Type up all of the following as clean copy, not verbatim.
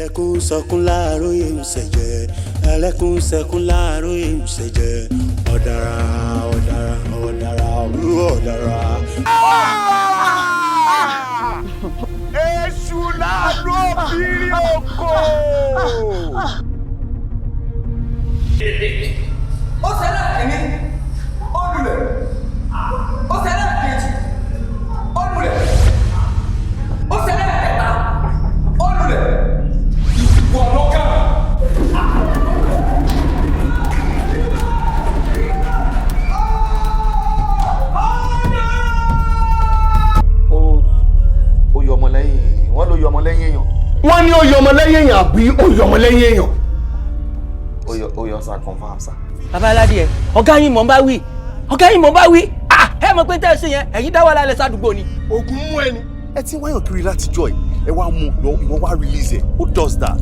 ẹlẹ́kùn sọkún láàróyè ń ṣẹ̀jẹ̀ ẹlẹ́kùn sẹkún láàróyè ń ṣẹ̀jẹ̀ ọ̀dàrà ọ̀dàrà ọ̀dàrà ọ̀dàrà. èṣù làánú òbírí oko. ó ṣẹlẹ̀ kìíní ó lulẹ̀ ó ṣẹlẹ̀ kejì ó lulẹ̀ ó ṣẹlẹ̀ kẹta ó lulẹ̀ ìwọ ló kàn. ó yọ ọmọ lẹ́yìn wọ́n ló yọ ọmọ lẹ́yìn èèyàn. wọ́n ní ó yọ ọmọ lẹ́yìn èèyàn àbí ó yọ ọmọ lẹ́yìn èèyàn. ó yọ sá confam sá. bàbá aládìẹ ọ̀gá yín mọ̀ ń bá wí ọ̀gá yín mọ̀ ń bá wí ẹ mọ̀ pé tẹ́ ẹ ṣe yẹn ẹ̀yin dá wà lálẹ́ sádùúgbò ni. ogun mú ẹni. ẹ ti wáyọ̀ kiri látijọ́ ẹ̀ ẹ wá mú ìwọ wá release ẹ̀ who does that.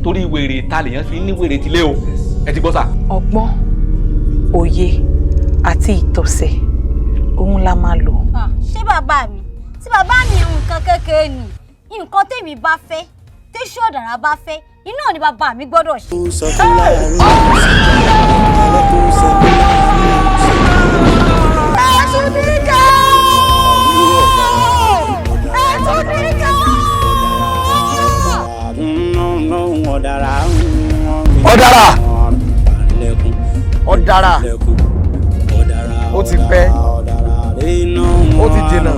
torí wèrè ta lèèyàn fi ní wèrè tilé o ẹ ti gbọ́ sà. ọgbọ́n òye àti ìtọ̀sẹ̀ òun la máa lò. ṣé bàbá mi tí bàbá mi nǹkan kékeré ni nǹkan tèmi bá fẹ́ téṣù ọ̀dàrà bá fẹ́ iná ni bàbá mi gbọ́dọ̀ ṣe. ẹlẹ́kùn sọkún láàróyè ń ṣẹ̀jẹ̀ ẹlẹ́kùn sọkún láàróyè ń ọ̀dàrà ó ti pẹ́ ó ti jìnnà.